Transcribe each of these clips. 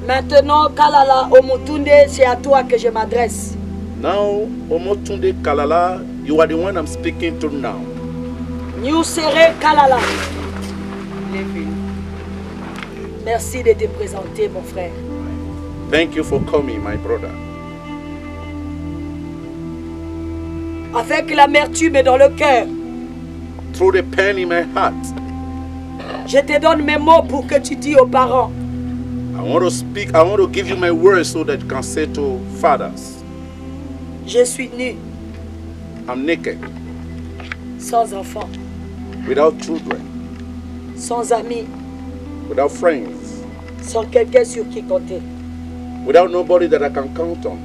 Maintenant, Kalala Omotunde, c'est à toi que je m'adresse. Now, Omotunde Kalala, you are the one I'm speaking to now. Nyusere Kalala. Merci de te présenter, mon frère. Thank you for coming, my brother. Avec l'amertume dans le cœur, Through the pain in my heart, je te donne mes mots pour que tu dis aux parents. I want to give you my words so that you can say to fathers, Je suis nu, I'm naked, sans enfants, without children, sans amis, without friends, sans quelqu'un sur qui compter. without nobody that I can count on.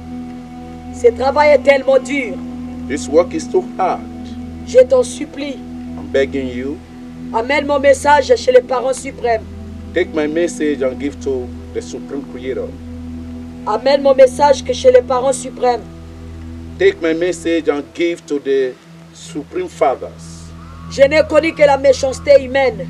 Ce travail est tellement dur. This work is too hard. Je t'en supplie, I'm begging you, amène mon message chez les parents suprêmes. take my message and give to the Supreme Creator. Amène mon message que chez les parents suprêmes. Take my message and give to the Supreme Fathers. Je n'ai connu que la méchanceté humaine,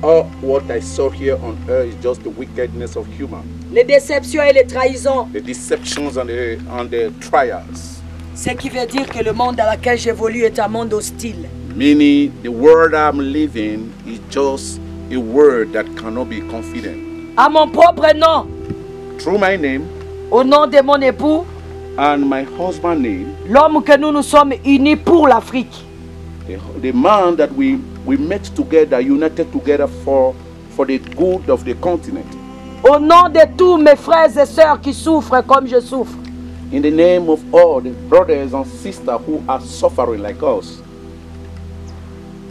All what I saw here on earth is just the wickedness of human, les déceptions et les trahisons. the deceptions and the trials. Ce qui veut dire que le monde dans lequel j'évolue est un monde hostile. Meaning the world I'm living is just a word that cannot be confident. À mon propre nom, Through my name au nom de mon époux, and my husband's name, l'homme que nous nous sommes unis pour l'Afrique. the man that we met together, united together for the good of the continent. Au nom de tous mes frères et sœurs qui souffrent comme je souffre. In the name of all the brothers and sisters who are suffering like us.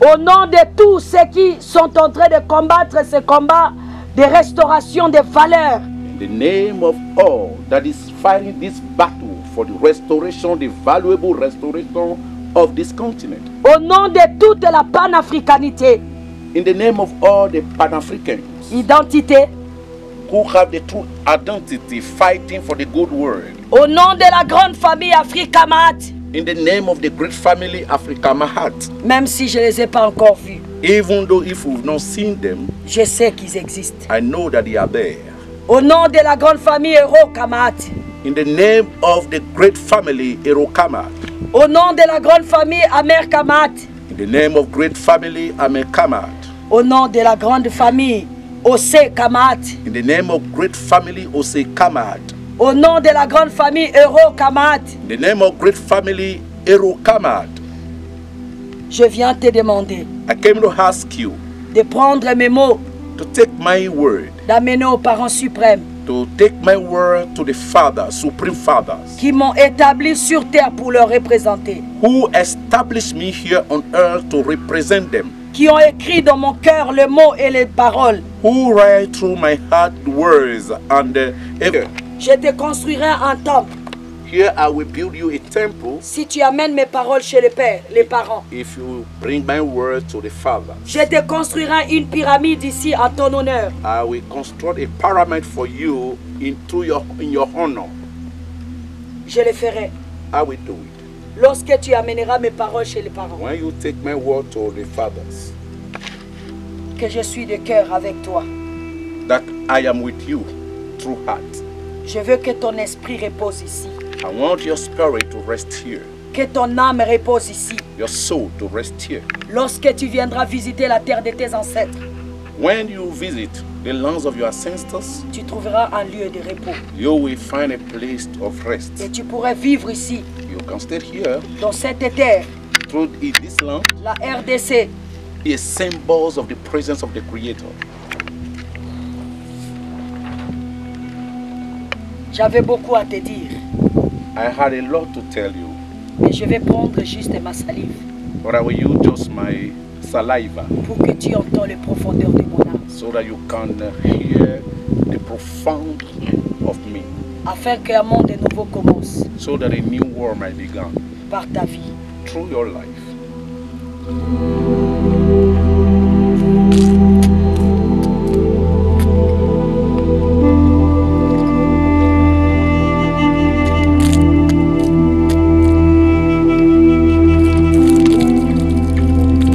Au nom de tous ceux qui sont en train de combattre ce combat de restauration des valeurs. In the name of all that is fighting this battle for the restoration, the valuable restoration of this continent. Au nom de toute la panafricanité. In the name of all the Pan-Africans Identité. who have the true identity fighting for the good world. Au nom de la grande famille Africa Mahat. In the name of the great family Africa Mahat. Même si je ne les ai pas encore vus, Even though if we've not seen them, je sais qu'ils existent. I know that they are there. Au nom de la grande famille Hero Kamat. In the name of the great family Erokamat. Au nom de la grande famille Amer Kamat. In the name of great family Amekamat. Au nom de la grande famille Ose Kamat. In the name of great family Osekamat. Au nom de la grande famille Euro Kamat. In the name of great family Erokamat. Je viens te demander I came to ask you de prendre mes mots, to take my word, d'amener aux parents suprêmes to take my word to the fathers, supreme fathers, qui m'ont établi sur terre pour leur représenter, who established me here on earth to represent them, qui ont écrit dans mon cœur les mots et les paroles. who write through my heart the words and the Je te construirai un temple here I will build you a temple si tu amènes mes paroles chez les pères, les parents. if you bring my word to the fathers. Je te construirai une pyramide ici en ton honneur. I will construct a pyramid for you in your honor. Je le ferai I will do it. lorsque tu amèneras mes paroles chez les parents. When you take my word to the fathers, Que je suis de cœur avec toi. that I am with you through heart. Je veux que ton esprit repose ici. I want your spirit to rest here, Que ton âme repose ici. your soul to rest here. Lorsque tu viendras visiter la terre de tes ancêtres, When you visit the lands of your ancestors, tu trouveras un lieu de repos. you will find a place of rest. Et tu pourrais vivre ici, You can stay here dans cette terre, through this land, la RDC. a symbols of the presence of the Creator. J'avais beaucoup à te dire, I had a lot to tell you, mais je vais prendre juste ma salive but I will use just my saliva pour que tu entends les profondeurs de mon âme, so that you can hear the profound of me, afin qu'un monde nouveau commence so that a new world might begin par ta vie. through your life.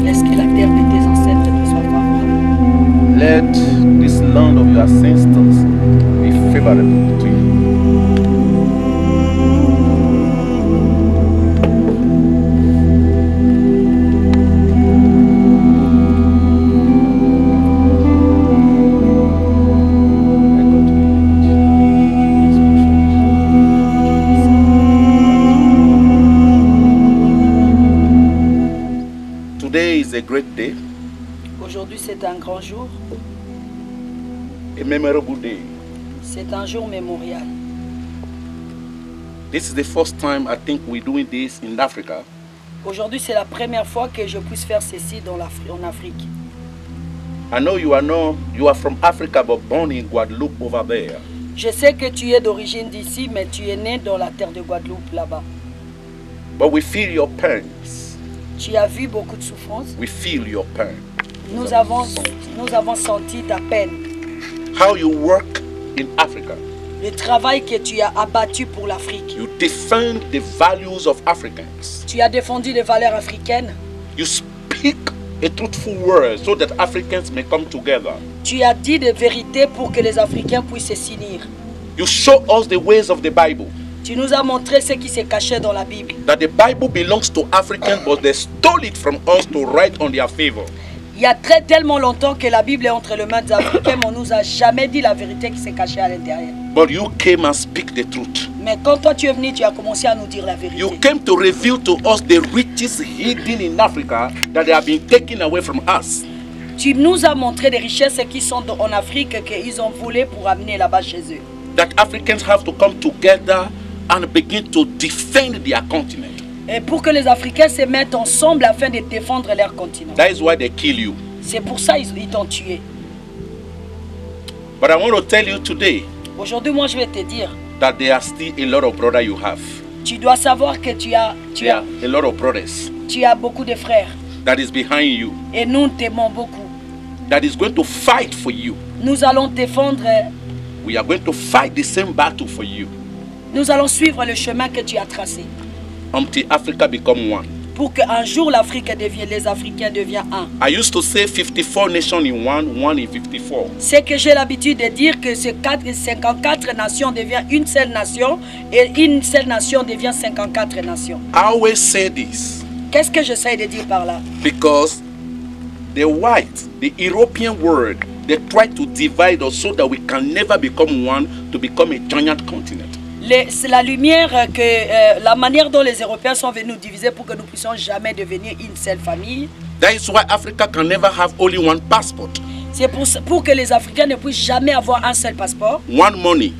Laisse que la terre de tes ancêtres te soit favorable. Let this land of your ancestors favorable to you. Today is a great day, Aujourd'hui, c'est un grand jour. a memorable day. C'est un jour mémorial. This is the first time I think we're doing this in Africa. Aujourd'hui, c'est la première fois que je puisse faire ceci en Afrique. I know you are from Africa but born in Guadeloupe over there. Je sais que tu es d'origine d'ici, mais tu es né dans la terre de Guadeloupe, là-bas. But we feel your pains. Tu as vu beaucoup de souffrance. We feel your pain. Nous avons senti ta peine. How you work in Africa. Le travail que tu as abattu pour l'Afrique. You defend the values of Africans. Tu as défendu les valeurs africaines. You speak a truthful word so that Africans may come together. Tu as dit des vérités pour que les Africains puissent s'unir. You show us the ways of the Bible. Tu nous as montré ce qui se cachait dans la Bible. That the Bible belongs to Africans but they stole it from us to write on their favor. Il y a tellement longtemps que la Bible est entre les mains des Africains, mais on ne nous a jamais dit la vérité qui s'est cachée à l'intérieur. But you came and speak the truth. Mais quand toi tu es venu, tu as commencé à nous dire la vérité. You came to reveal to us the riches hidden in Africa that they have been taken away from us. Tu nous as montré des richesses qui sont en Afrique qu'ils ont volées pour amener là-bas chez eux. That Africans have to come together and begin to defend their continent. Et pour que les Africains se mettent ensemble afin de défendre leur continent. That is why they kill you. C'est pour ça qu'ils t'ont tué. But I want to tell you today Aujourd'hui, moi je vais te dire, that there are still a lot of brothers you have. tu dois savoir que tu as A lot of brothers beaucoup de frères. that is behind you, Et nous t'aimons beaucoup. that is going to fight for you. Nous allons défendre, We are going to fight the same battle for you nous allons suivre le chemin que tu as tracé. until Africa become one. Pour qu'un jour les Africains deviennent un. I used to say 54 nations in one in 54. C'est que j'ai l'habitude de dire que ces 54 nations deviennent une seule nation et une seule nation devient 54 nations. I always say this Qu'est-ce que j'essaie de dire par là? because the white, the European world, they try to divide us so that we can never become one, to become a giant continent. C'est la lumière la manière dont les Européens sont venus nous diviser pour que nous puissions jamais devenir une seule famille. That is why Africa can never have only one passport, C'est pour que les Africains ne puissent jamais avoir un seul passeport, one money,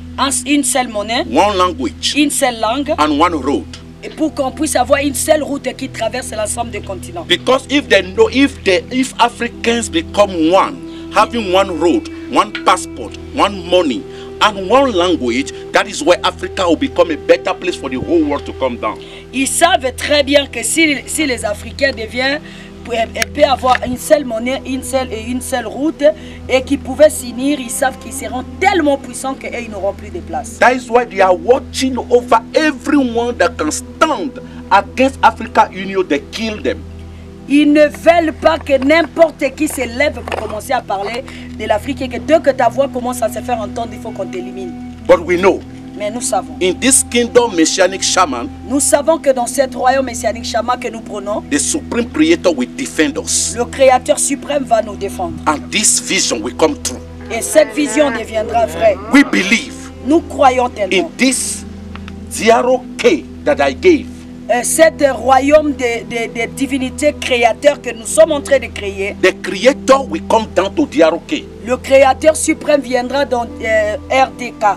une seule monnaie, one language, une seule langue, and one road. et pour qu'on puisse avoir une seule route qui traverse l'ensemble des continents. Because if Africans become one, having one road, one passport, one money, and one language, that is where Africa will become a better place for the whole world to come down. Ils savent très bien que si les Africains peuvent avoir une seule monnaie, une seule route, et qu'ils pouvaient s'unir, ils savent qu'ils seront tellement puissants qu'ils n'auront plus de place. That is why they are watching over everyone that can stand against Africa Union. They kill them. Ils ne veulent pas que n'importe qui se lève pour commencer à parler de l'Afrique et que dès que ta voix commence à se faire entendre, il faut qu'on t'élimine. But we know, Mais nous savons. in this kingdom messianic shaman, Nous savons que dans cet royaume messianique chaman que nous prenons, the supreme creator will defend us. le Créateur suprême va nous défendre. And this vision will come true. Et cette vision deviendra vraie. We believe Nous croyons in tellement. this 0K that I gave. Cet royaume de divinités créateurs que nous sommes en train de créer, The creator will come down to 0K. le Créateur suprême viendra dans RDK.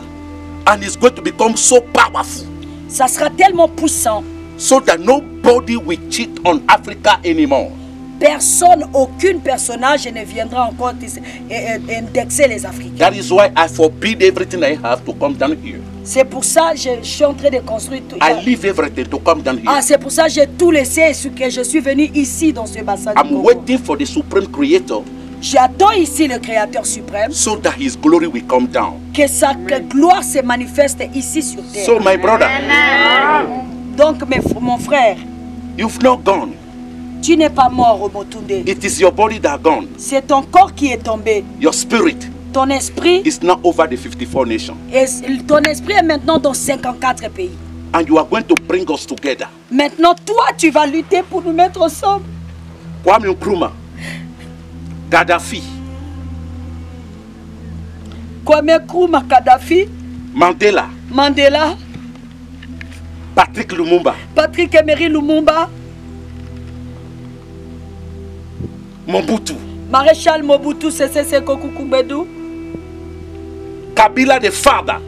And it's going to become so powerful Ça sera tellement puissant. so that nobody will cheat on Africa anymore. Aucun personnage ne viendra encore indexer les Africains. That is why I forbid everything I have to come down here. C'est pour ça que je suis en train de construire tout. I leave everything to come down here. C'est pour ça que j'ai tout laissé et que je suis venu ici dans ce bassin. I'm waiting for the supreme creator J'attends ici le Créateur suprême. so that his glory will come down. Que sa gloire se manifeste ici sur terre. So my brother, Donc mon frère, you've not gone. tu n'es pas mort au Motunde. It is your body that gone. C'est ton corps qui est tombé. Your spirit Ton esprit, is now over the 54 nations. ton esprit est maintenant dans 54 pays. And you are going to bring us together. Maintenant, toi, tu vas lutter pour nous mettre ensemble. Kwame Nkrumah, Gaddafi, Kwame Nkrumah, Kadhafi, Mandela, Patrick Lumumba, Patrick Emery Lumumba, Mobutu, Maréchal Mobutu Sese Seko Kukubedu, Kabila the father,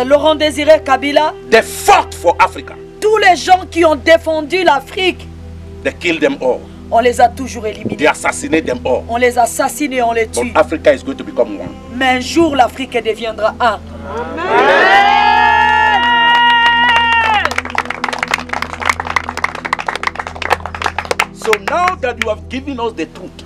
Laurent Désiré Kabila, they fought for Africa. tous les gens qui ont défendu l'Afrique, They killed them all. on les a toujours éliminés. They assassinated them all. On les assassine et on les tue. But Africa is going to become one. Mais un jour, l'Afrique deviendra un. So now that you have given us the truth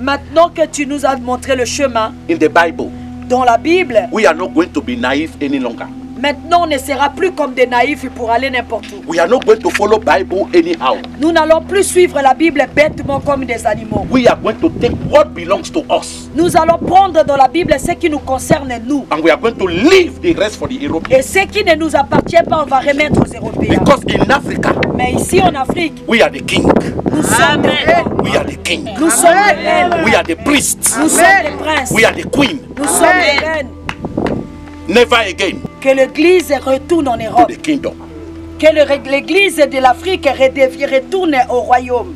Maintenant que tu nous as montré le chemin in the Bible, dans la Bible, we are not going to be naive any longer. maintenant on ne sera plus comme des naïfs pour aller n'importe où. We are not going to follow Bible anyhow. Nous n'allons plus suivre la Bible bêtement comme des animaux. We are going to take what belongs to us. Nous allons prendre dans la Bible ce qui nous concerne nous. And we are going to leave the rest for the Europeans. Et ce qui ne nous appartient pas, on va remettre aux Européens. Because in Africa, Mais ici en Afrique, we are the king. nous sommes des rois. We are the king. Nous sommes des reines. We are the priests. Nous sommes des princes. We are the queen. Nous sommes des reines. Never again Que l'Église retourne en to Europe. the kingdom. Que l'Église de l'Afrique retourne au royaume.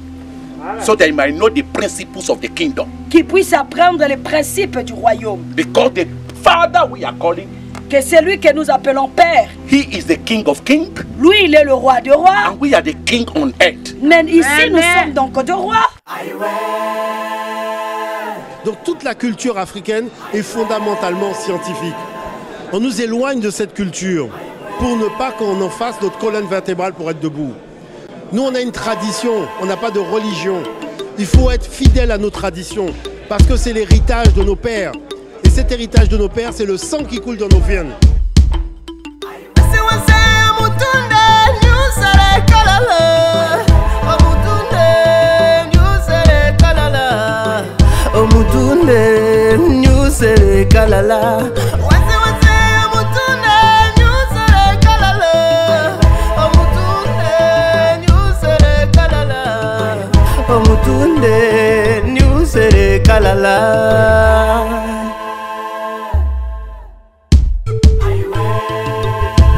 So that you might know the principles of the kingdom. Qui puisse apprendre les principes du royaume. Because the Father we are calling, Que celui que nous appelons Père, He is the King of kings, lui il est le roi des rois. and we are the king on earth. Mais ici nous sommes donc des rois. Donc toute la culture africaine est fondamentalement scientifique. On nous éloigne de cette culture pour ne pas qu'on en fasse notre colonne vertébrale pour être debout. Nous, on a une tradition, on n'a pas de religion. Il faut être fidèle à nos traditions parce que c'est l'héritage de nos pères. Et cet héritage de nos pères, c'est le sang qui coule dans nos veines.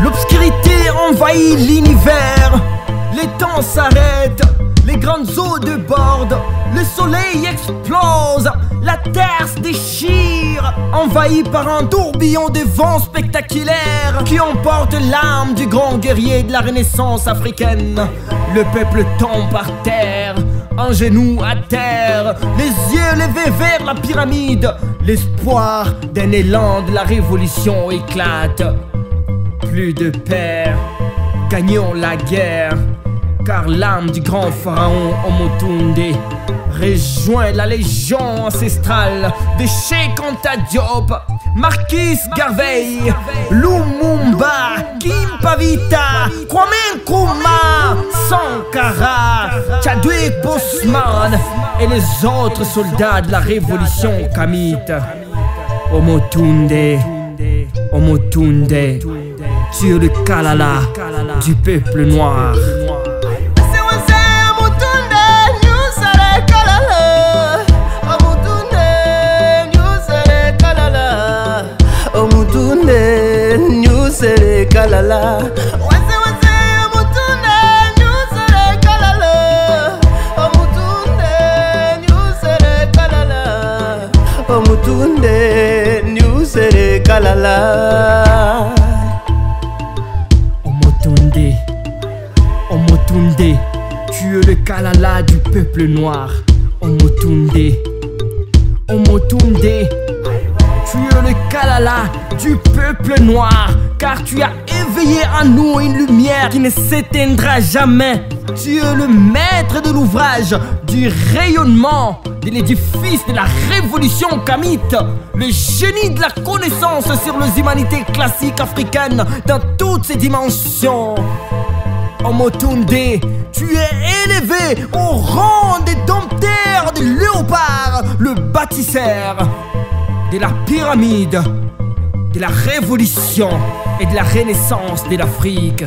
L'obscurité envahit l'univers, les temps s'arrêtent, les grandes eaux débordent, le soleil explose, la terre se déchire, envahie par un tourbillon de vents spectaculaires qui emporte l'âme du grand guerrier de la Renaissance africaine. Le peuple tombe par terre, un genou à terre, les yeux levés vers la pyramide. L'espoir d'un élan de la révolution éclate. Plus de père, gagnons la guerre, car l'âme du grand pharaon Omotunde rejoint la légion ancestrale de Cheikh Anta Diop, Marquis Garvey, Lumumba, Kimpavita, Kwame Nkrumah, Sankara, Chadwick Boseman et les autres soldats de la révolution kamite. Omotunde, Omotunde, tu es le Kalala du peuple noir. Kalala, wase wase Omutunde, nyusere kalala. Omutunde, nyusere kalala. Omutunde, nyusere kalala. Omotunde, Omotunde, tu es le Kalala du peuple noir. Omotunde, Omotunde, tu es le Kalala du peuple noir, car tu as éveillé en nous une lumière qui ne s'éteindra jamais. Tu es le maître de l'ouvrage, du rayonnement de l'édifice de la révolution kamite, le génie de la connaissance sur les humanités classiques africaines dans toutes ses dimensions. Omotunde, tu es élevé au rang des dompteurs, des léopards, le bâtisseur de la pyramide, de la révolution et de la renaissance de l'Afrique.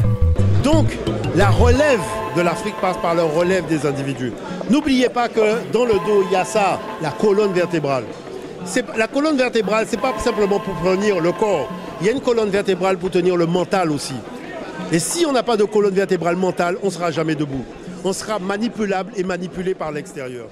Donc, la relève de l'Afrique passe par la relève des individus. N'oubliez pas que dans le dos, il y a ça, la colonne vertébrale. La colonne vertébrale, ce n'est pas simplement pour tenir le corps. Il y a une colonne vertébrale pour tenir le mental aussi. Et si on n'a pas de colonne vertébrale mentale, on ne sera jamais debout. On sera manipulable et manipulé par l'extérieur.